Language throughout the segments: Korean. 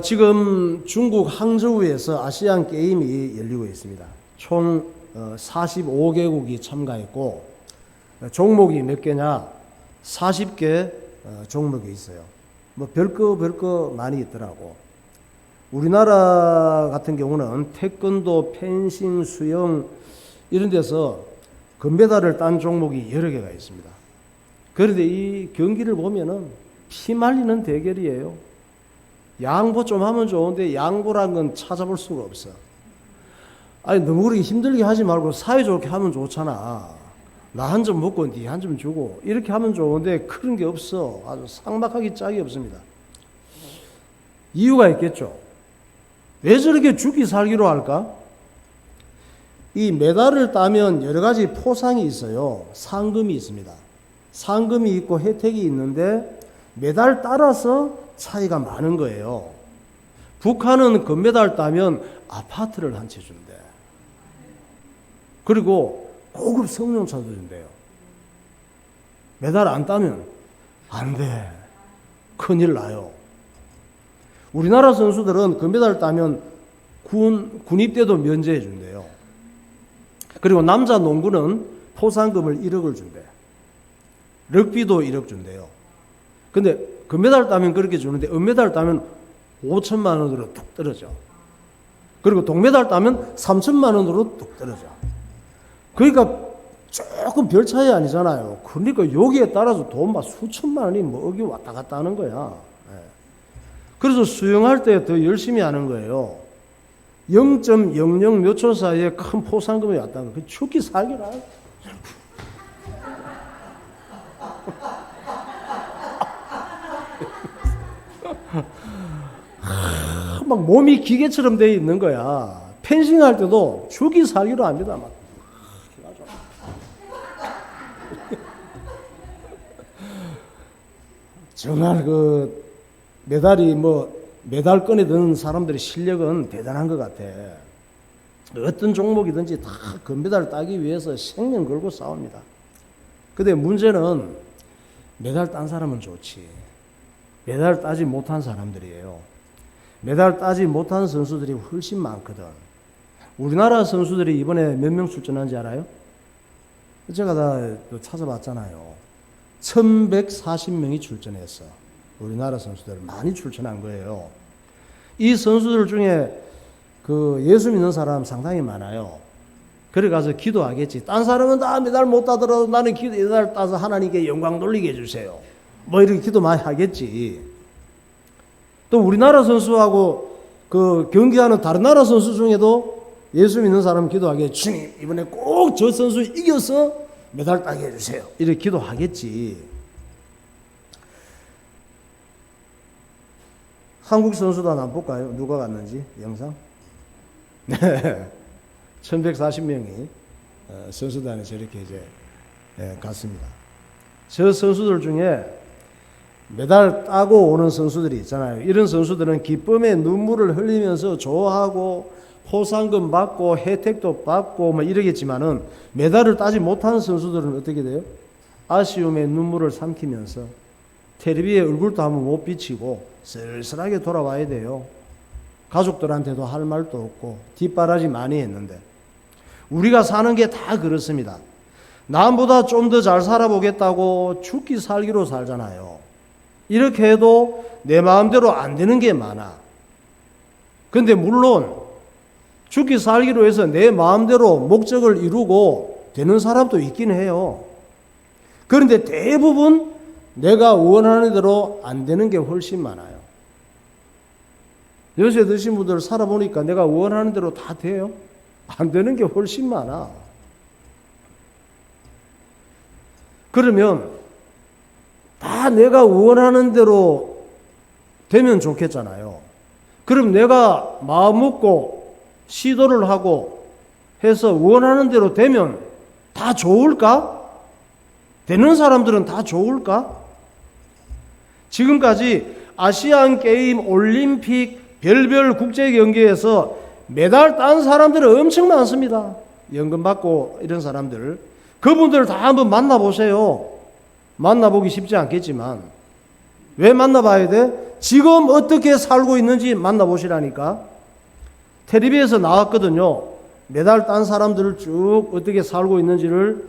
지금 중국 항저우에서 아시안 게임이 열리고 있습니다. 총 45개국이 참가했고 종목이 몇 개냐? 40개 종목이 있어요. 뭐 별거 많이 있더라고. 우리나라 같은 경우는 태권도, 펜싱, 수영 이런 데서 금메달을 딴 종목이 여러 개가 있습니다. 그런데 이 경기를 보면은 피 말리는 대결이에요. 양보 좀 하면 좋은데 양보란 건 찾아볼 수가 없어. 아니 너무 그렇게 힘들게 하지 말고 사이좋게 하면 좋잖아. 나 한 점 먹고 니 한 점 주고 이렇게 하면 좋은데 그런 게 없어. 아주 삭막하기 짝이 없습니다. 이유가 있겠죠. 왜 저렇게 죽기 살기로 할까? 이 메달을 따면 여러 가지 포상이 있어요. 상금이 있습니다. 상금이 있고 혜택이 있는데 메달 따라서 차이가 많은 거예요. 북한은 금메달 따면 아파트를 한 채 준대. 그리고 고급 성룡차도 준대요. 메달 안 따면 안 돼. 큰일 나요. 우리나라 선수들은 금메달 따면 군입대도 면제해 준대요. 그리고 남자 농구는 포상금을 1억을 준대. 럭비도 1억 준대요. 근데 금메달 따면 그렇게 주는데 은메달 따면 5천만 원으로 뚝 떨어져. 그리고 동메달 따면 3천만 원으로 뚝 떨어져. 그러니까 조금 별 차이 아니잖아요. 그러니까 여기에 따라서 돈 막 수천만 원이 뭐 여기 왔다 갔다 하는 거야. 그래서 수영할 때 더 열심히 하는 거예요. 0.00 몇 초 사이에 큰 포상금이 왔다는 거. 죽기 살기라. 막 몸이 기계처럼 돼 있는 거야. 펜싱 할 때도 죽기 살기로 합니다. 막. 정말 그 메달이 메달 꺼내 드는 사람들의 실력은 대단한 것 같아. 어떤 종목이든지 다 금메달 따기 위해서 생명 걸고 싸웁니다. 근데 문제는 메달 딴 사람은 좋지. 메달 따지 못한 사람들이에요. 메달 따지 못한 선수들이 훨씬 많거든. 우리나라 선수들이 이번에 몇 명 출전한지 알아요? 제가 다 찾아봤잖아요. 1140명이 출전했어. 우리나라 선수들 많이 출전한 거예요. 이 선수들 중에 그 예수 믿는 사람 상당히 많아요. 그래 가서 기도하겠지. 딴 사람은 다 메달 못 따더라도 나는 메달 따서 하나님께 영광 돌리게 해주세요. 뭐 이렇게 기도 많이 하겠지. 또 우리나라 선수하고 그 경기하는 다른 나라 선수 중에도 예수 믿는 사람은 기도하게 주님 이번에 꼭 저 선수 이겨서 메달 따게 해주세요. 이렇게 기도하겠지. 한국 선수단 한번 볼까요? 누가 갔는지 영상. 네, 1140명이 선수단에 저렇게 이제 갔습니다. 저 선수들 중에 메달 따고 오는 선수들이 있잖아요. 이런 선수들은 기쁨의 눈물을 흘리면서 좋아하고 포상금 받고 혜택도 받고 뭐 이러겠지만은 메달을 따지 못하는 선수들은 어떻게 돼요? 아쉬움의 눈물을 삼키면서 텔레비에 얼굴도 한번 못 비치고 쓸쓸하게 돌아와야 돼요. 가족들한테도 할 말도 없고 뒷바라지 많이 했는데 우리가 사는 게 다 그렇습니다. 남보다 좀 더 잘 살아보겠다고 죽기 살기로 살잖아요. 이렇게 해도 내 마음대로 안 되는 게 많아. 근데 물론 죽기 살기로 해서 내 마음대로 목적을 이루고 되는 사람도 있긴 해요. 그런데 대부분 내가 원하는 대로 안 되는 게 훨씬 많아요. 연세 드신 분들 살아보니까 내가 원하는 대로 다 돼요? 안 되는 게 훨씬 많아. 그러면 다 내가 원하는 대로 되면 좋겠잖아요. 그럼 내가 마음 먹고 시도를 하고 해서 원하는 대로 되면 다 좋을까? 되는 사람들은 다 좋을까? 지금까지 아시안 게임, 올림픽, 별별 국제 경기에서 메달 딴 사람들은 엄청 많습니다. 연금 받고 이런 사람들. 그분들 다 한번 만나보세요. 만나보기 쉽지 않겠지만 왜 만나봐야 돼? 지금 어떻게 살고 있는지 만나보시라니까. 텔레비에서 나왔거든요. 메달 딴 사람들을 쭉 어떻게 살고 있는지를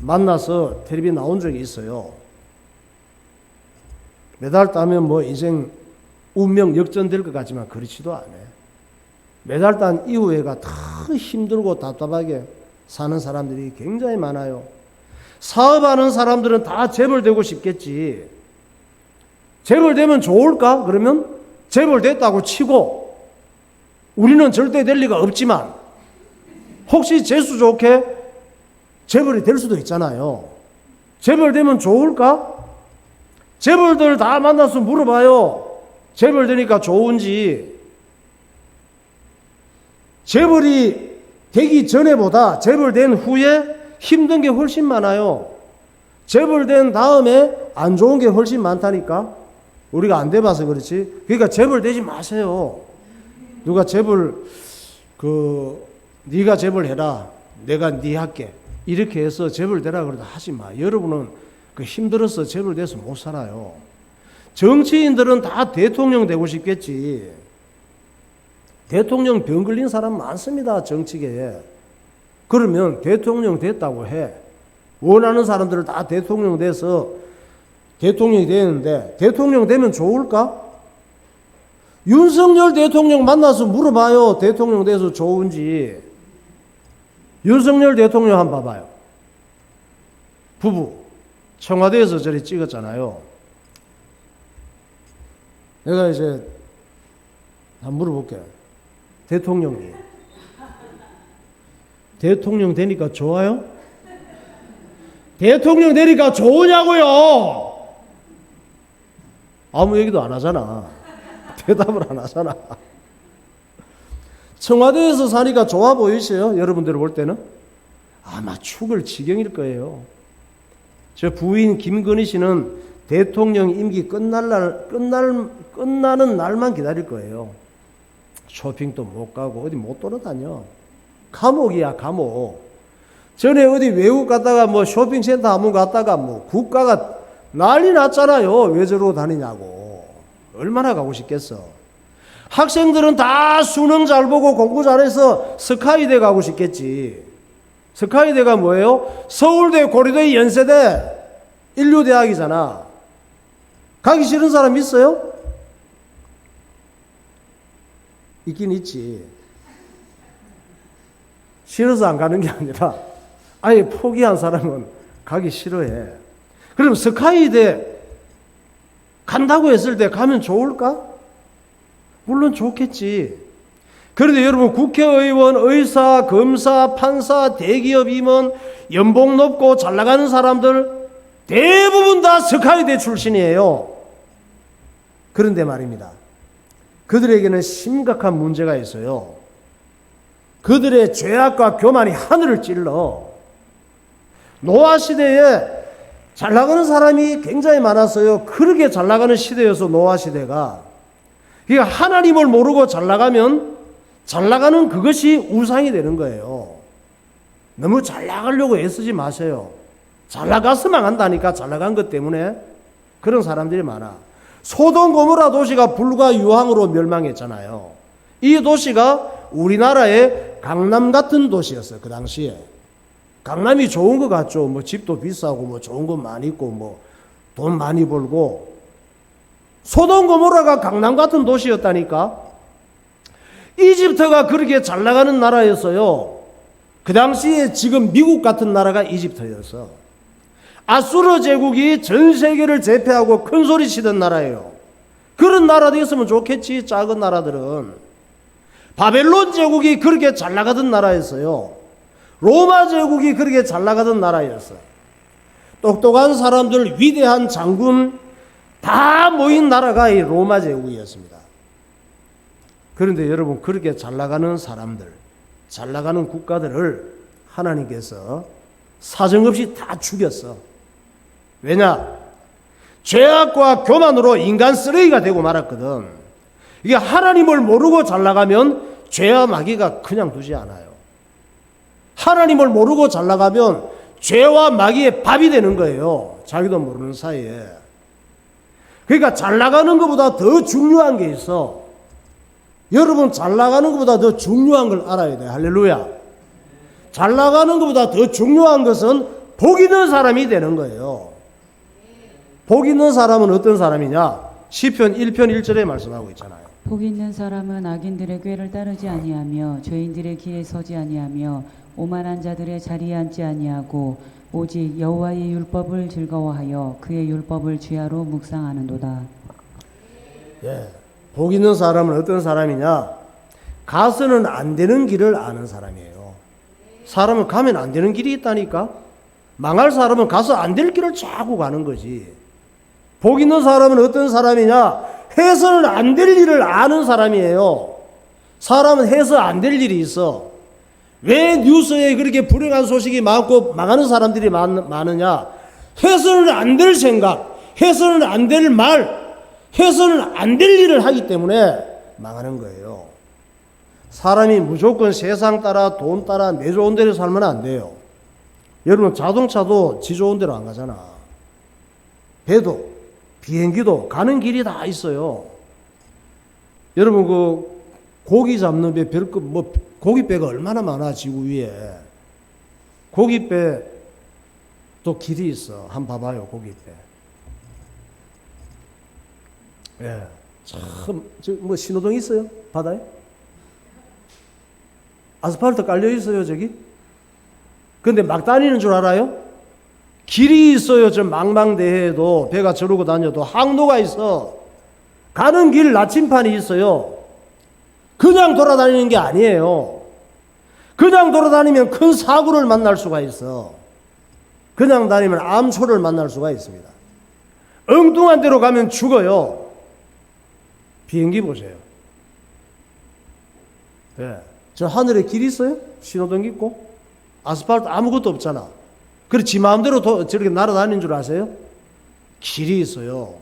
만나서 텔레비에 나온 적이 있어요. 메달 따면 뭐 인생 운명 역전될 것 같지만 그렇지도 않아요. 메달 딴 이후에가 더 힘들고 답답하게 사는 사람들이 굉장히 많아요. 사업하는 사람들은 다 재벌 되고 싶겠지. 재벌 되면 좋을까? 그러면 재벌 됐다고 치고 우리는 절대 될 리가 없지만 혹시 재수 좋게 재벌이 될 수도 있잖아요. 재벌 되면 좋을까? 재벌들 다 만나서 물어봐요. 재벌 되니까 좋은지. 재벌이 되기 전에보다 재벌 된 후에 힘든 게 훨씬 많아요. 재벌 된 다음에 안 좋은 게 훨씬 많다니까. 우리가 안 돼봐서 그렇지. 그러니까 재벌 되지 마세요. 누가 재벌 네가 재벌 해라. 내가 네 할게. 이렇게 해서 재벌 되라 그러다 하지 마. 여러분은 힘들어서 재벌 돼서 못 살아요. 정치인들은 다 대통령 되고 싶겠지. 대통령 병 걸린 사람 많습니다. 정치계에. 그러면 대통령 됐다고 해. 원하는 사람들을 다 대통령 돼서 대통령이 되는데 대통령 되면 좋을까? 윤석열 대통령 만나서 물어봐요. 대통령 돼서 좋은지. 윤석열 대통령 한번 봐봐요. 부부 청와대에서 저리 찍었잖아요. 내가 이제 한번 물어볼게. 대통령이 대통령 되니까 좋아요? 대통령 되니까 좋으냐고요? 아무 얘기도 안 하잖아. 대답을 안 하잖아. 청와대에서 사니까 좋아 보이세요? 여러분들 볼 때는? 아마 죽을 지경일 거예요. 저 부인 김건희 씨는 대통령 임기 끝나는 날만 기다릴 거예요. 쇼핑도 못 가고 어디 못 돌아다녀. 감옥이야, 감옥. 전에 어디 외국 갔다가 뭐 쇼핑센터 한번 갔다가 뭐 국가가 난리 났잖아요. 왜 저러고 다니냐고. 얼마나 가고 싶겠어. 학생들은 다 수능 잘 보고 공부 잘해서 스카이대 가고 싶겠지. 스카이대가 뭐예요? 서울대, 고려대, 연세대, 인류대학이잖아. 가기 싫은 사람 있어요? 있긴 있지. 싫어서 안 가는 게 아니라 아예 포기한 사람은 가기 싫어해. 그럼 스카이대 간다고 했을 때 가면 좋을까? 물론 좋겠지. 그런데 여러분 국회의원, 의사, 검사, 판사, 대기업 임원, 연봉 높고 잘 나가는 사람들 대부분 다 스카이대 출신이에요. 그런데 말입니다. 그들에게는 심각한 문제가 있어요. 그들의 죄악과 교만이 하늘을 찔러. 노아 시대에 잘 나가는 사람이 굉장히 많았어요. 그렇게 잘 나가는 시대여서 노아 시대가. 그러니까 하나님을 모르고 잘 나가면 잘 나가는 그것이 우상이 되는 거예요. 너무 잘 나가려고 애쓰지 마세요. 잘 나가서 망한다니까. 잘 나간 것 때문에 그런 사람들이 많아. 소돔 고모라 도시가 불과 유황으로 멸망했잖아요. 이 도시가 우리나라의 강남 같은 도시였어요. 그 당시에. 강남이 좋은 것 같죠. 뭐 집도 비싸고 뭐 좋은 거 많이 있고 뭐 돈 많이 벌고. 소돔 고모라가 강남 같은 도시였다니까. 이집트가 그렇게 잘 나가는 나라였어요. 그 당시에 지금 미국 같은 나라가 이집트였어. 아수르 제국이 전 세계를 제패하고 큰 소리 치던 나라예요. 그런 나라도 있으면 좋겠지. 작은 나라들은. 바벨론 제국이 그렇게 잘 나가던 나라였어요. 로마 제국이 그렇게 잘 나가던 나라였어. 똑똑한 사람들, 위대한 장군 다 모인 나라가 이 로마 제국이었습니다. 그런데 여러분 그렇게 잘 나가는 사람들, 잘 나가는 국가들을 하나님께서 사정없이 다 죽였어. 왜냐? 죄악과 교만으로 인간 쓰레기가 되고 말았거든. 이게 하나님을 모르고 잘 나가면 죄와 마귀가 그냥 두지 않아요. 하나님을 모르고 잘 나가면 죄와 마귀의 밥이 되는 거예요. 자기도 모르는 사이에. 그러니까 잘 나가는 것보다 더 중요한 게 있어. 여러분, 잘 나가는 것보다 더 중요한 걸 알아야 돼. 할렐루야. 잘 나가는 것보다 더 중요한 것은 복 있는 사람이 되는 거예요. 복 있는 사람은 어떤 사람이냐? 시편 1편 1절에 말씀하고 있잖아요. 복 있는 사람은 악인들의 꾀를 따르지 아니하며 죄인들의 길에 서지 아니하며 오만한 자들의 자리에 앉지 아니하고 오직 여호와의 율법을 즐거워하여 그의 율법을 주야로 묵상하는도다. 예. 복 있는 사람은 어떤 사람이냐? 가서는 안 되는 길을 아는 사람이에요. 사람은 가면 안 되는 길이 있다니까? 망할 사람은 가서 안 될 길을 자꾸 가는 거지. 복 있는 사람은 어떤 사람이냐? 해서는 안 될 일을 아는 사람이에요. 사람은 해서 안 될 일이 있어. 왜 뉴스에 그렇게 불행한 소식이 많고 망하는 사람들이 많으냐? 해서는 안 될 생각, 해서는 안 될 말, 해서는 안 될 일을 하기 때문에 망하는 거예요. 사람이 무조건 세상 따라 돈 따라 내 좋은 대로 살면 안 돼요. 여러분, 자동차도 지 좋은 대로 안 가잖아. 배도, 비행기도 가는 길이 다 있어요. 여러분, 그 고기 잡는 배, 고깃배가 얼마나 많아, 지구 위에. 고깃배 또 길이 있어. 한번 봐봐요, 고깃배. 예. 참, 뭐 신호등 있어요? 바다에? 아스팔트 깔려 있어요, 저기? 근데 막 다니는 줄 알아요? 길이 있어요. 저 망망대해에도 배가 저러고 다녀도 항로가 있어. 가는 길 나침판이 있어요. 그냥 돌아다니는 게 아니에요. 그냥 돌아다니면 큰 사고를 만날 수가 있어. 그냥 다니면 암초를 만날 수가 있습니다. 엉뚱한 데로 가면 죽어요. 비행기 보세요. 예. 저 하늘에 길 있어요? 신호등 있고? 아스팔트 아무것도 없잖아. 그래, 지 마음대로 저렇게 날아다니는 줄 아세요? 길이 있어요.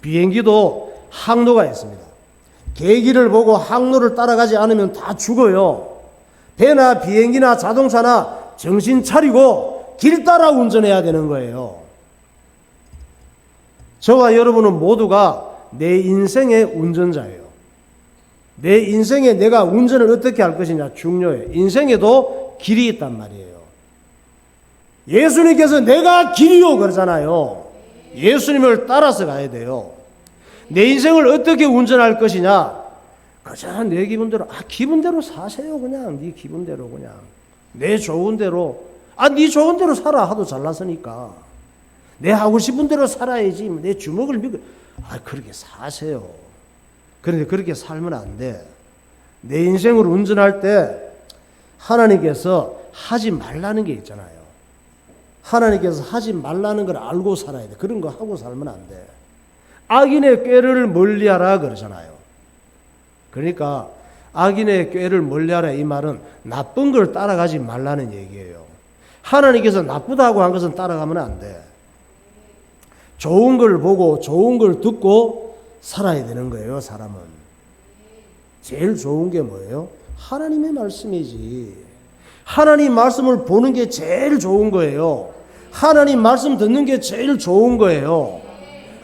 비행기도 항로가 있습니다. 계기를 보고 항로를 따라가지 않으면 다 죽어요. 배나 비행기나 자동차나 정신 차리고 길 따라 운전해야 되는 거예요. 저와 여러분은 모두가 내 인생의 운전자예요. 내 인생에 내가 운전을 어떻게 할 것이냐 중요해요. 인생에도 길이 있단 말이에요. 예수님께서 내가 길이요 그러잖아요. 예수님을 따라서 가야 돼요. 내 인생을 어떻게 운전할 것이냐? 그저 내 기분대로, 기분대로 사세요. 그냥 네 기분대로 그냥 내 좋은 대로, 네 좋은 대로 살아. 하도 잘났으니까 내 하고 싶은 대로 살아야지. 내 주먹을 믿고 그렇게 사세요. 그런데 그렇게 살면 안 돼. 내 인생을 운전할 때 하나님께서 하지 말라는 게 있잖아요. 하나님께서 하지 말라는 걸 알고 살아야 돼. 그런 거 하고 살면 안 돼. 악인의 꾀를 멀리하라 그러잖아요. 그러니까 악인의 꾀를 멀리하라 이 말은 나쁜 걸 따라가지 말라는 얘기예요. 하나님께서 나쁘다고 한 것은 따라가면 안 돼. 좋은 걸 보고 좋은 걸 듣고 살아야 되는 거예요. 사람은 제일 좋은 게 뭐예요? 하나님의 말씀이지. 하나님 말씀을 보는 게 제일 좋은 거예요. 하나님 말씀 듣는 게 제일 좋은 거예요.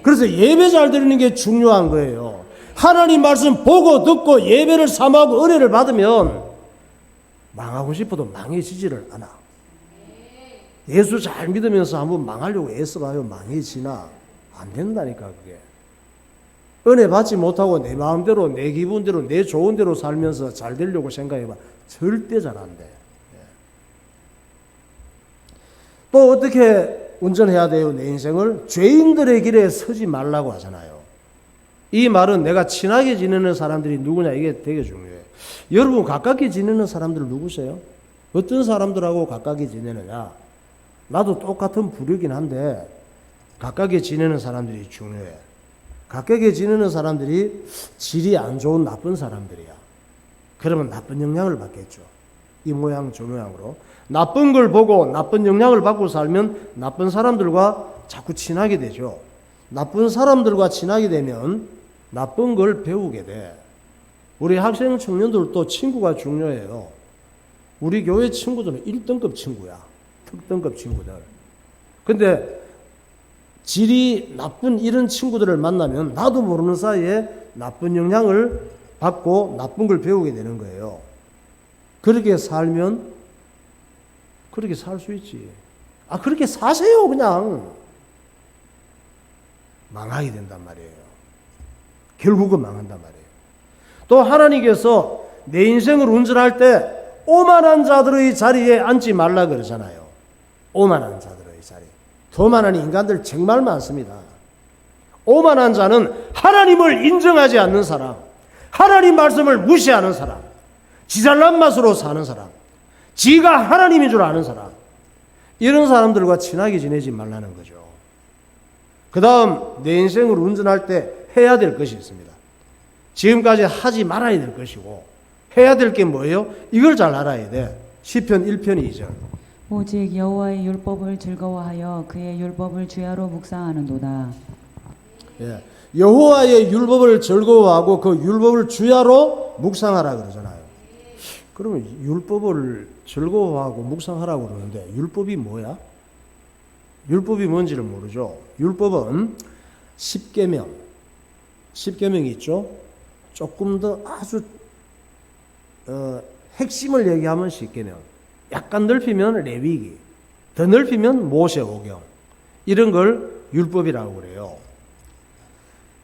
그래서 예배 잘 드리는 게 중요한 거예요. 하나님 말씀 보고 듣고 예배를 삼하고 은혜를 받으면 망하고 싶어도 망해지지를 않아. 예수 잘 믿으면서 한번 망하려고 애써봐요. 망해지나? 안 된다니까 그게. 은혜 받지 못하고 내 마음대로 내 기분대로 내 좋은 대로 살면서 잘 되려고 생각해봐. 절대 잘 안 돼. 또 어떻게 운전해야 돼요? 내 인생을? 죄인들의 길에 서지 말라고 하잖아요. 이 말은 내가 친하게 지내는 사람들이 누구냐 이게 되게 중요해요. 여러분 가깝게 지내는 사람들 누구세요? 어떤 사람들하고 가깝게 지내느냐? 나도 똑같은 부류긴 한데 가깝게 지내는 사람들이 중요해. 가깝게 지내는 사람들이 질이 안 좋은 나쁜 사람들이야. 그러면 나쁜 영향을 받겠죠. 이 모양 저 모양으로. 나쁜 걸 보고 나쁜 영향을 받고 살면 나쁜 사람들과 자꾸 친하게 되죠. 나쁜 사람들과 친하게 되면 나쁜 걸 배우게 돼. 우리 학생 청년들도 친구가 중요해요. 우리 교회 친구들은 1등급 친구야. 특등급 친구들. 근데 질이 나쁜 이런 친구들을 만나면 나도 모르는 사이에 나쁜 영향을 받고 나쁜 걸 배우게 되는 거예요. 그렇게 살면 그렇게 살 수 있지. 그렇게 사세요. 그냥 망하게 된단 말이에요. 결국은 망한단 말이에요. 또 하나님께서 내 인생을 운전할 때 오만한 자들의 자리에 앉지 말라 그러잖아요. 오만한 자들의 자리. 교만한 인간들 정말 많습니다. 오만한 자는 하나님을 인정하지 않는 사람, 하나님 말씀을 무시하는 사람, 지잘난 맛으로 사는 사람, 지가 하나님인 줄 아는 사람, 이런 사람들과 친하게 지내지 말라는 거죠. 그 다음 내 인생을 운전할 때 해야 될 것이 있습니다. 지금까지 하지 말아야 될 것이고 해야 될 게 뭐예요? 이걸 잘 알아야 돼. 시편 1편 2절. 오직 여호와의 율법을 즐거워하여 그의 율법을 주야로 묵상하는도다. 예. 여호와의 율법을 즐거워하고 그 율법을 주야로 묵상하라 그러잖아요. 그러면 율법을 즐거워하고 묵상하라고 그러는데 율법이 뭐야? 율법이 뭔지를 모르죠. 율법은 10계명, 10계명이 있죠. 조금 더 아주 핵심을 얘기하면 10계명, 약간 넓히면 레위기, 더 넓히면 모세오경, 이런 걸 율법이라고 그래요.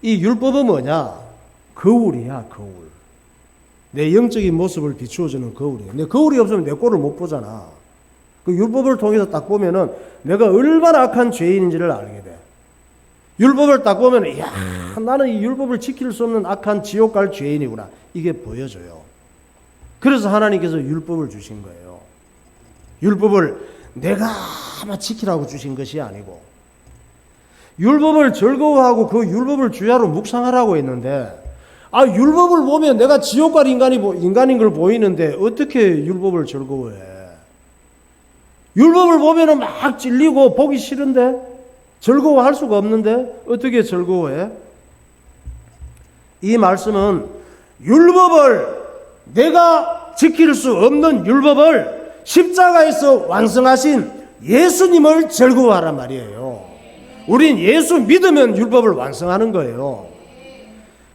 이 율법은 뭐냐? 거울이야, 거울. 내 영적인 모습을 비추어주는 거울이에요. 근데 거울이 없으면 내 꼴을 못 보잖아. 그 율법을 통해서 딱 보면은 내가 얼마나 악한 죄인인지를 알게 돼. 율법을 딱 보면, 이야, 나는 이 율법을 지킬 수 없는 악한 지옥 갈 죄인이구나. 이게 보여져요. 그래서 하나님께서 율법을 주신 거예요. 율법을 내가 지키라고 주신 것이 아니고, 율법을 즐거워하고 그 율법을 주야로 묵상하라고 했는데, 율법을 보면 내가 지옥 갈 인간인 걸 보이는데 어떻게 율법을 즐거워해? 율법을 보면 막 찔리고 보기 싫은데 즐거워할 수가 없는데 어떻게 즐거워해? 이 말씀은 율법을, 내가 지킬 수 없는 율법을 십자가에서 완성하신 예수님을 즐거워하란 말이에요. 우린 예수 믿으면 율법을 완성하는 거예요.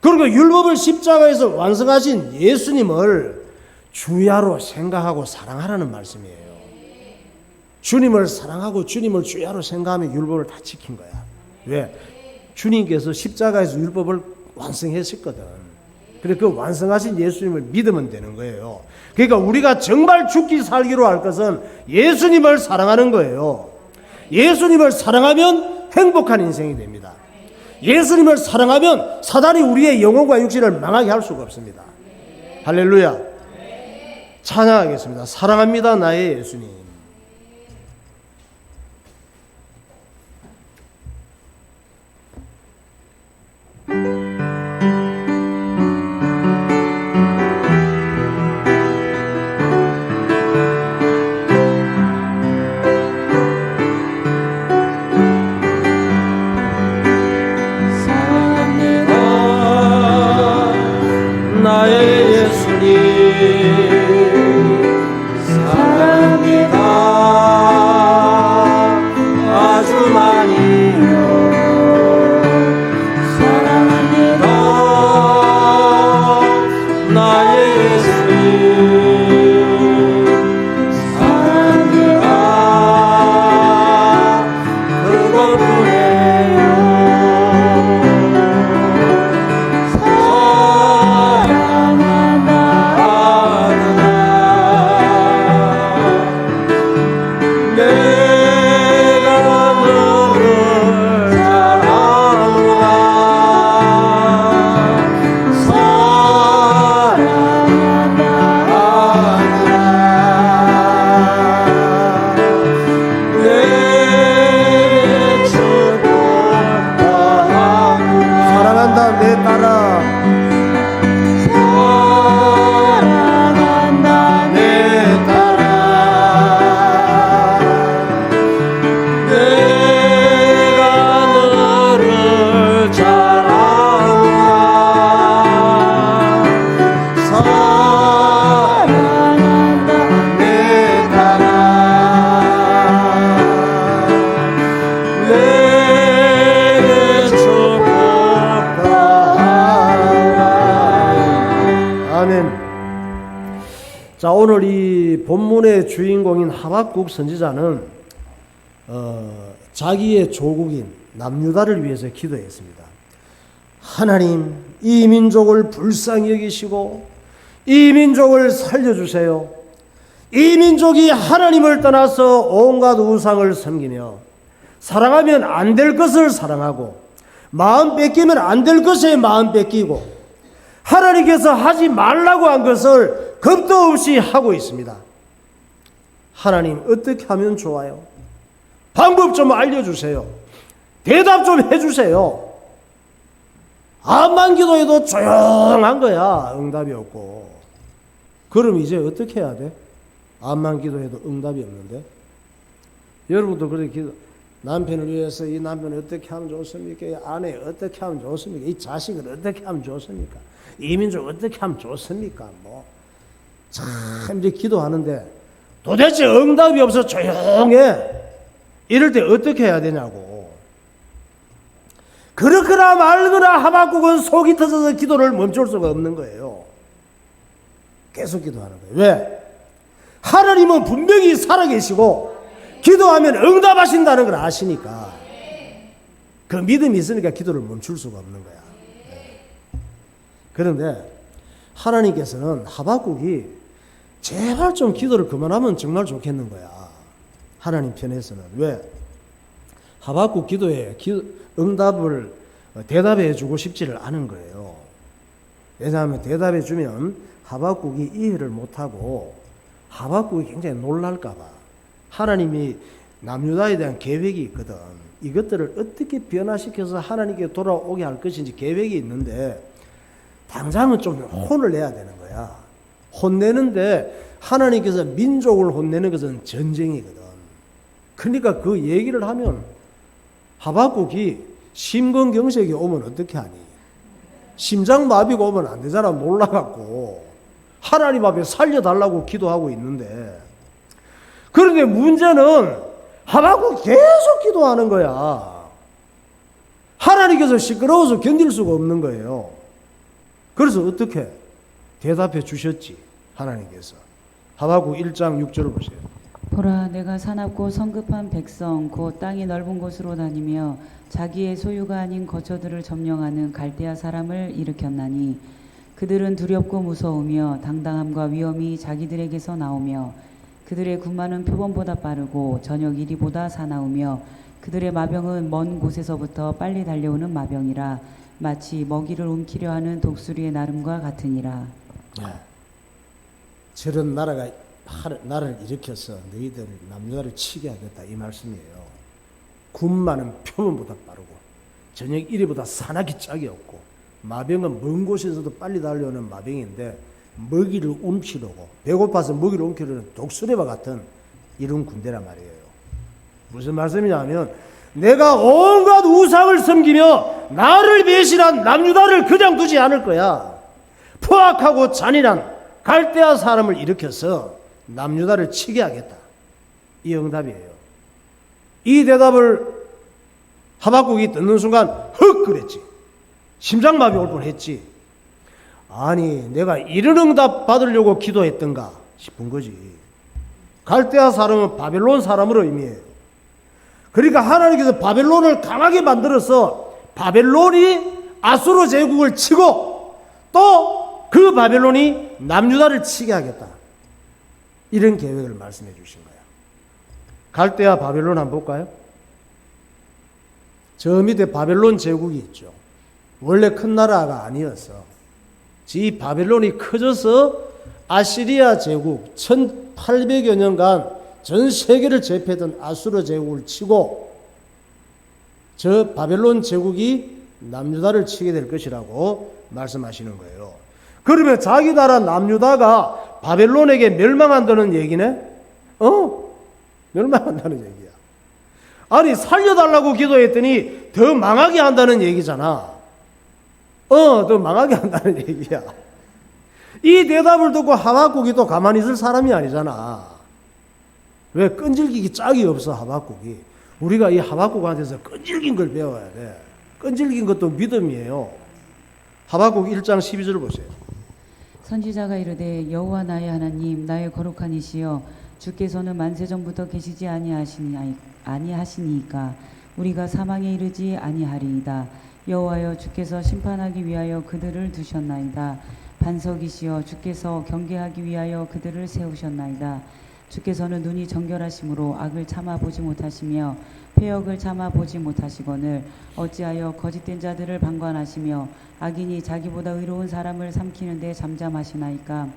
그리고 율법을 십자가에서 완성하신 예수님을 주야로 생각하고 사랑하라는 말씀이에요. 주님을 사랑하고 주님을 주야로 생각하면 율법을 다 지킨 거야. 왜? 주님께서 십자가에서 율법을 완성했었거든. 그래서 그 완성하신 예수님을 믿으면 되는 거예요. 그러니까 우리가 정말 죽기 살기로 할 것은 예수님을 사랑하는 거예요. 예수님을 사랑하면 행복한 인생이 됩니다. 예수님을 사랑하면 사단이 우리의 영혼과 육신을 망하게 할 수가 없습니다. 할렐루야. 찬양하겠습니다. 사랑합니다, 나의 예수님. 자, 오늘 이 본문의 주인공인 하박국 선지자는 자기의 조국인 남유다를 위해서 기도했습니다. 하나님, 이 민족을 불쌍히 여기시고 이 민족을 살려주세요. 이 민족이 하나님을 떠나서 온갖 우상을 섬기며 사랑하면 안 될 것을 사랑하고 마음 뺏기면 안 될 것에 마음 뺏기고 하나님께서 하지 말라고 한 것을 겁도 없이 하고 있습니다. 하나님, 어떻게 하면 좋아요? 방법 좀 알려주세요. 대답 좀 해주세요. 암만 기도해도 조용한 거야. 응답이 없고. 그럼 이제 어떻게 해야 돼? 암만 기도해도 응답이 없는데? 여러분도 그렇게 남편을 위해서 이 남편을 어떻게 하면 좋습니까? 이 아내 어떻게 하면 좋습니까? 이 자식을 어떻게 하면 좋습니까? 이 민족 어떻게 하면 좋습니까? 참 이제 기도하는데 도대체 응답이 없어 조용해. 이럴 때 어떻게 해야 되냐고. 그렇거나 말거나 하박국은 속이 터져서 기도를 멈출 수가 없는 거예요. 계속 기도하는 거예요. 왜? 하나님은 분명히 살아계시고 기도하면 응답하신다는 걸 아시니까 그 믿음이 있으니까 기도를 멈출 수가 없는 거야. 그런데 하나님께서는 하박국이 제발 좀 기도를 그만하면 정말 좋겠는 거야. 하나님 편에서는. 왜? 하박국 기도에 응답을 대답해 주고 싶지를 않은 거예요. 왜냐하면 대답해 주면 하박국이 이해를 못하고 하박국이 굉장히 놀랄까 봐. 하나님이 남유다에 대한 계획이 있거든. 이것들을 어떻게 변화시켜서 하나님께 돌아오게 할 것인지 계획이 있는데 당장은 좀 혼을 내야 되는 거야. 혼내는데 하나님께서 민족을 혼내는 것은 전쟁이거든. 그러니까 그 얘기를 하면 하박국이 심근경색이 오면 어떻게 하니? 심장마비가 오면 안 되잖아. 놀라갖고 하나님 앞에 살려달라고 기도하고 있는데, 그런데 문제는 하박국 계속 기도하는 거야. 하나님께서 시끄러워서 견딜 수가 없는 거예요. 그래서 어떻게 대답해 주셨지? 하나님께서. 하박국 1장 6절을 보세요. 보라, 내가 사납고 성급한 백성 곧 땅이 넓은 곳으로 다니며 자기의 소유가 아닌 거처들을 점령하는 갈대아 사람을 일으켰나니 그들은 두렵고 무서우며 당당함과 위엄이 자기들에게서 나오며 그들의 군마는 표범보다 빠르고 저녁 이리보다 사나우며 그들의 마병은 먼 곳에서부터 빨리 달려오는 마병이라 마치 먹이를 움키려 하는 독수리의 나름과 같으니라. 네. 저런 나라를 일으켜서 너희들 남유다를 치게 하겠다, 이 말씀이에요. 군마는 표범보다 빠르고 저녁 이리보다 사나기 짝이 없고 마병은 먼 곳에서도 빨리 달려오는 마병인데 먹이를 움키려고, 배고파서 먹이를 움키려는 독수리와 같은 이런 군대란 말이에요. 무슨 말씀이냐면 내가 온갖 우상을 섬기며 나를 배신한 남유다를 그냥 두지 않을 거야. 포악하고 잔인한 갈대아 사람을 일으켜서 남유다를 치게 하겠다. 이 응답이에요. 이 대답을 하박국이 듣는 순간 헉 그랬지. 심장마비 올 뻔했지. 아니, 내가 이런 응답 받으려고 기도했던가 싶은 거지. 갈대아 사람은 바벨론 사람으로 의미해요. 그러니까 하나님께서 바벨론을 강하게 만들어서 바벨론이 아수르 제국을 치고 또 그 바벨론이 남유다를 치게 하겠다. 이런 계획을 말씀해 주신 거야. 갈대아 바벨론 한번 볼까요? 저 밑에 바벨론 제국이 있죠. 원래 큰 나라가 아니었어. 이 바벨론이 커져서 아시리아 제국 1800여 년간 전 세계를 제패했던 아수르 제국을 치고 저 바벨론 제국이 남유다를 치게 될 것이라고 말씀하시는 거예요. 그러면 자기 나라 남유다가 바벨론에게 멸망한다는 얘기네? 멸망한다는 얘기야. 아니, 살려달라고 기도했더니 더 망하게 한다는 얘기잖아. 더 망하게 한다는 얘기야. 이 대답을 듣고 하박국이 또 가만히 있을 사람이 아니잖아. 왜? 끈질기기 짝이 없어, 하박국이. 우리가 이 하박국한테서 끈질긴 걸 배워야 돼. 끈질긴 것도 믿음이에요. 하박국 1장 12절 보세요. 선지자가 이르되 여호와 나의 하나님 나의 거룩한 이시여 주께서는 만세전부터 계시지 아니하시니까 우리가 사망에 이르지 아니하리이다. 여호와여 주께서 심판하기 위하여 그들을 두셨나이다. 반석이시여 주께서 경계하기 위하여 그들을 세우셨나이다. 주께서는 눈이 정결하심으로 악을 참아 보지 못하시며 패역을 참아 보지 못하시거늘 어찌하여 거짓된 자들을 방관하시며 악인이 자기보다 의로운 사람을 삼키는 데 잠잠하시나이까.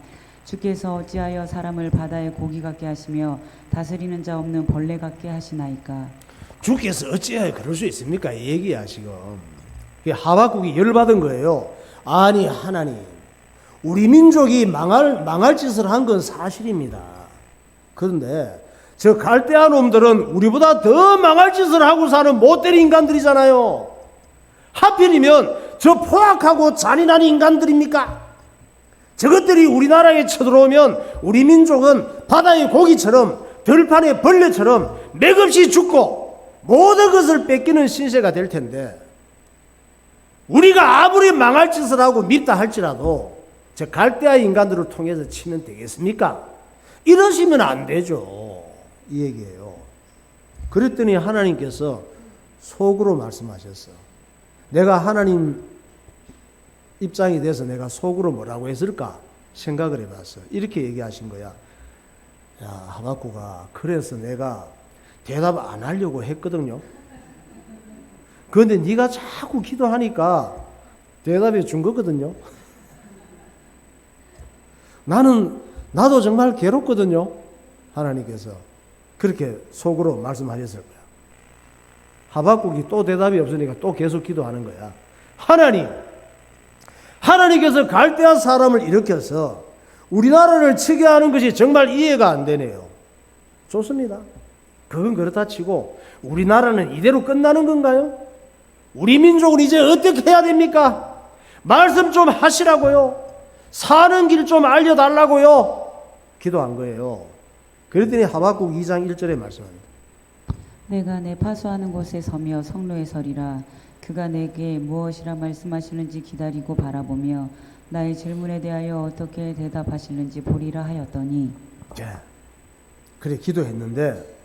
주께서 어찌하여 사람을 바다의 고기 같게 하시며 다스리는 자 없는 벌레 같게 하시나이까. 주께서 어찌하여 그럴 수 있습니까? 이 얘기야 지금. 하박국이 열받은 거예요. 아니 하나님, 우리 민족이 망할 짓을 한 건 사실입니다. 그런데 저 갈대아 놈들은 우리보다 더 망할 짓을 하고 사는 못된 인간들이잖아요. 하필이면 저 포악하고 잔인한 인간들입니까? 저것들이 우리나라에 쳐들어오면 우리 민족은 바다의 고기처럼 들판의 벌레처럼 맥없이 죽고 모든 것을 뺏기는 신세가 될 텐데, 우리가 아무리 망할 짓을 하고 밉다 할지라도 저 갈대아 인간들을 통해서 치면 되겠습니까? 이러시면 안 되죠. 이 얘기예요. 그랬더니 하나님께서 속으로 말씀하셨어. 내가 하나님 입장이 돼서 내가 속으로 뭐라고 했을까 생각을 해봤어. 이렇게 얘기하신 거야. 야 하박국아, 그래서 내가 대답 안 하려고 했거든요. 그런데 네가 자꾸 기도하니까 대답해 준 거거든요. 나도 정말 괴롭거든요. 하나님께서 그렇게 속으로 말씀하셨을 거야. 하박국이 또 대답이 없으니까 또 계속 기도하는 거야. 하나님께서 갈대아 사람을 일으켜서 우리나라를 치게 하는 것이 정말 이해가 안 되네요. 좋습니다. 그건 그렇다 치고 우리나라는 이대로 끝나는 건가요? 우리 민족은 이제 어떻게 해야 됩니까? 말씀 좀 하시라고요. 사는 길 좀 알려달라고요. 기도한 거예요. 그랬더니 하박국 2장 1절에 말씀합니다. 내가 내 파수하는 곳에 서며 성로에 서리라. 그가 내게 무엇이라 말씀하시는지 기다리고 바라보며 나의 질문에 대하여 어떻게 대답하시는지 보리라 하였더니. 그래 기도했는데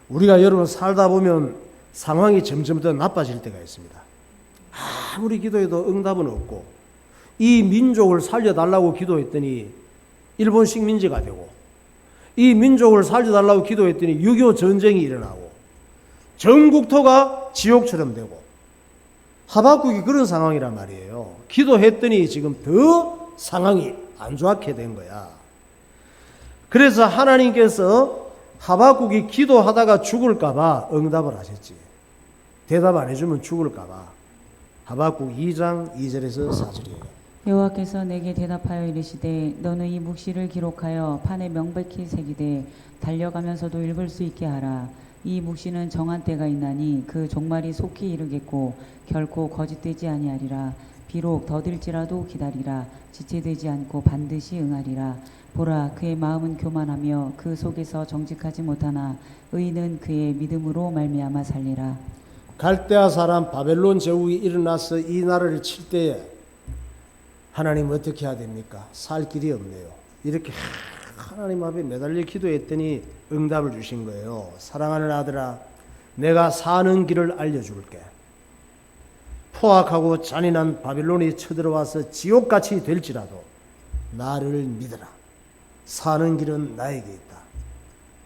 우리가 여러분 살다 보면 상황이 점점 더 나빠질 때가 있습니다. 아무리 기도해도 응답은 없고, 이 민족을 살려달라고 기도했더니 일본 식민지가 되고, 이 민족을 살려달라고 기도했더니 6.25 전쟁이 일어나고 전국토가 지옥처럼 되고, 하박국이 그런 상황이란 말이에요. 기도했더니 지금 더 상황이 안 좋게 된 거야. 그래서 하나님께서 하박국이 기도하다가 죽을까봐 응답을 하셨지. 대답 안 해주면 죽을까봐. 하박국 2장 2절에서 4절이에요. 여호와께서 내게 대답하여 이르시되 너는 이 묵시를 기록하여 판에 명백히 새기되 달려가면서도 읽을 수 있게 하라. 이 묵시는 정한 때가 있나니 그 종말이 속히 이르겠고 결코 거짓되지 아니하리라. 비록 더딜지라도 기다리라. 지체되지 않고 반드시 응하리라. 보라, 그의 마음은 교만하며 그 속에서 정직하지 못하나 의인은 그의 믿음으로 말미암아 살리라. 갈대아 사람 바벨론 제국이 일어나서 이 나라를 칠 때에 하나님 어떻게 해야 됩니까? 살 길이 없네요. 이렇게 하나님 앞에 매달려 기도했더니 응답을 주신 거예요. 사랑하는 아들아, 내가 사는 길을 알려줄게. 포악하고 잔인한 바벨론이 쳐들어와서 지옥같이 될지라도 나를 믿어라. 사는 길은 나에게 있다.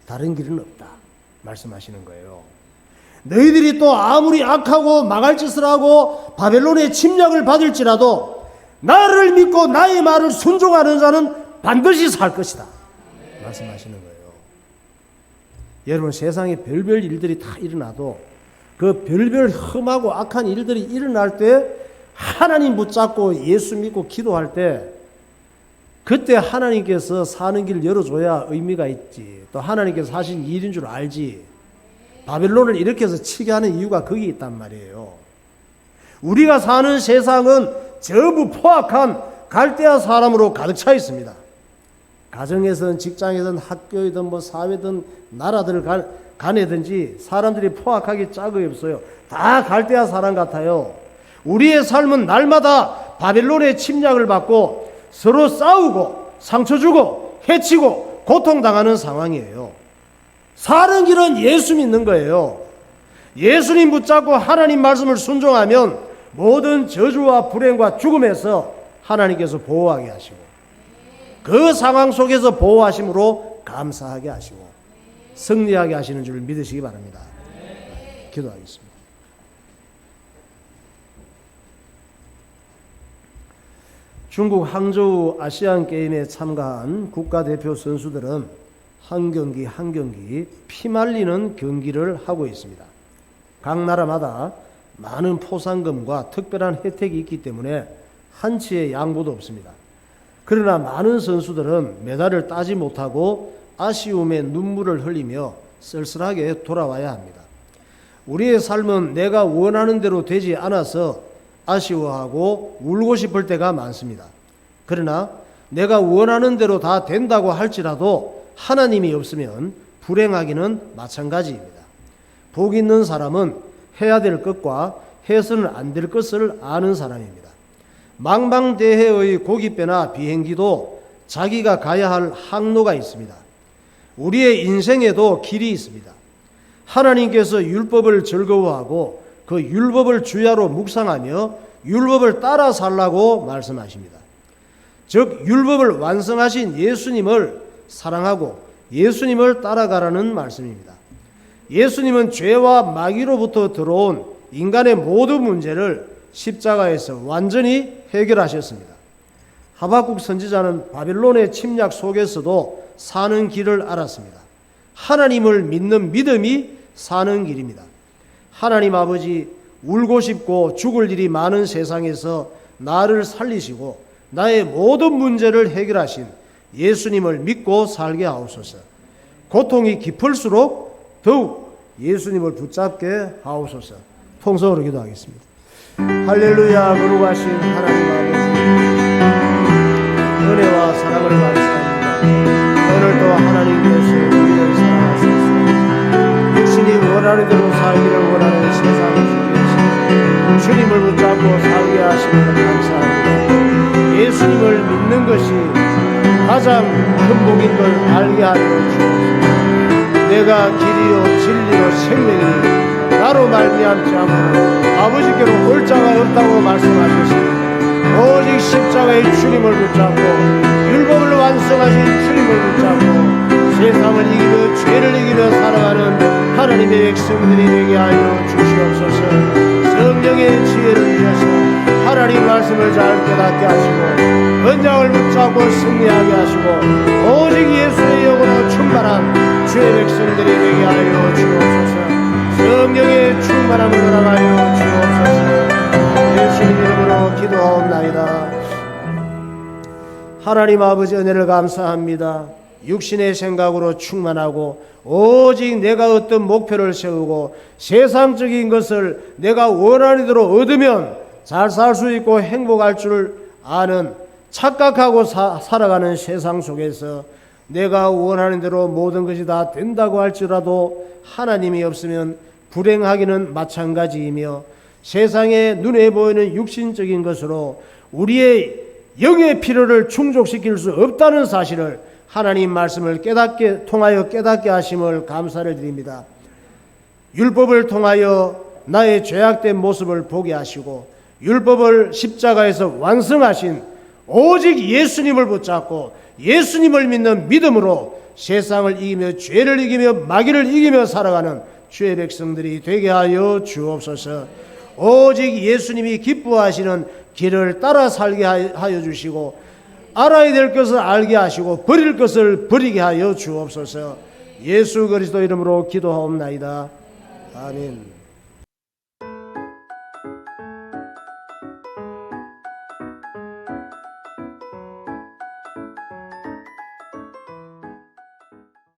다른 길은 없다. 말씀하시는 거예요. 너희들이 또 아무리 악하고 망할 짓을 하고 바벨론의 침략을 받을지라도 나를 믿고 나의 말을 순종하는 자는 반드시 살 것이다. 말씀하시는 거예요. 여러분, 세상에 별별 일들이 다 일어나도 그 별별 험하고 악한 일들이 일어날 때 하나님 붙잡고 예수 믿고 기도할 때 그때 하나님께서 사는 길을 열어줘야 의미가 있지. 또 하나님께서 하신 일인 줄 알지. 바벨론을 일으켜서 치게 하는 이유가 거기 있단 말이에요. 우리가 사는 세상은 전부 포악한 갈대아 사람으로 가득 차 있습니다. 가정에선 직장이든 학교이든 뭐 사회든 나라들을 가내든지 사람들이 포악하기 짝이 없어요. 다 갈대아 사람 같아요. 우리의 삶은 날마다 바벨론의 침략을 받고 서로 싸우고 상처 주고 해치고 고통당하는 상황이에요. 사는 길은 예수 믿는 거예요. 예수님 붙잡고 하나님 말씀을 순종하면 모든 저주와 불행과 죽음에서 하나님께서 보호하게 하시고 그 상황 속에서 보호하심으로 감사하게 하시고 승리하게 하시는 줄 믿으시기 바랍니다. 기도하겠습니다. 중국 항저우 아시안 게임에 참가한 국가대표 선수들은 한 경기 한 경기 피말리는 경기를 하고 있습니다. 각 나라마다 많은 포상금과 특별한 혜택이 있기 때문에 한치의 양보도 없습니다. 그러나 많은 선수들은 메달을 따지 못하고 아쉬움에 눈물을 흘리며 쓸쓸하게 돌아와야 합니다. 우리의 삶은 내가 원하는 대로 되지 않아서 아쉬워하고 울고 싶을 때가 많습니다. 그러나 내가 원하는 대로 다 된다고 할지라도 하나님이 없으면 불행하기는 마찬가지입니다. 복 있는 사람은 해야 될 것과 해서는 안 될 것을 아는 사람입니다. 망망대해의 고깃배나 비행기도 자기가 가야 할 항로가 있습니다. 우리의 인생에도 길이 있습니다. 하나님께서 율법을 즐거워하고 그 율법을 주야로 묵상하며 율법을 따라 살라고 말씀하십니다. 즉 율법을 완성하신 예수님을 사랑하고 예수님을 따라가라는 말씀입니다. 예수님은 죄와 마귀로부터 들어온 인간의 모든 문제를 십자가에서 완전히 해결하셨습니다. 하박국 선지자는 바벨론의 침략 속에서도 사는 길을 알았습니다. 하나님을 믿는 믿음이 사는 길입니다. 하나님 아버지, 울고 싶고 죽을 일이 많은 세상에서 나를 살리시고 나의 모든 문제를 해결하신 예수님을 믿고 살게 하옵소서. 고통이 깊을수록 더욱 예수님을 붙잡게 하옵소서. 통성으로 기도하겠습니다. 할렐루야. 거룩하신 하나님 아버지, 은혜와 사랑을 감사합니다. 오늘도 하나님께서 우리를 사랑하셔서 육신이 원하는 대로 살기를 원하는 세상 속에서 주님을 붙잡고 살게 하시는 감사합니다. 예수님을 믿는 것이 가장 큰 복인 걸 알게 하여 주옵소서. 내가 길이요 진리요 생명이니 나로 말미암지 않고 아버지께로 올 자가 없다고 말씀하셨습니다. 오직 십자가의 주님을 붙잡고 율법을 완성하신 주님을 붙잡고 세상을 이기며 죄를 이기며 살아가는 하나님의 백성들이 되게 하여 주시옵소서. 성령의 지혜를 주셔서 하나님 말씀을 잘 깨닫게 하시고 언약을 붙잡고 승리하게 하시고 오직 예수의 영으로 충만한 주의 백성들이 되게 하여 주옵소서. 성령의 충만함을 허락하여 주옵소서. 예수님 이름으로 기도하옵나이다. 하나님 아버지, 은혜를 감사합니다. 육신의 생각으로 충만하고 오직 내가 어떤 목표를 세우고 세상적인 것을 내가 원하는 대로 얻으면 잘 살 수 있고 행복할 줄 아는 착각하고 살아가는 세상 속에서 내가 원하는 대로 모든 것이 다 된다고 할지라도 하나님이 없으면 불행하기는 마찬가지이며 세상에 눈에 보이는 육신적인 것으로 우리의 영의 필요를 충족시킬 수 없다는 사실을 하나님 말씀을 통하여 깨닫게 하심을 감사를 드립니다. 율법을 통하여 나의 죄악된 모습을 보게 하시고 율법을 십자가에서 완성하신 오직 예수님을 붙잡고 예수님을 믿는 믿음으로 세상을 이기며 죄를 이기며 마귀를 이기며 살아가는 주의 백성들이 되게 하여 주옵소서. 오직 예수님이 기뻐하시는 길을 따라 살게 하여 주시고 알아야 될 것을 알게 하시고 버릴 것을 버리게 하여 주옵소서. 예수 그리스도 이름으로 기도하옵나이다. 아멘.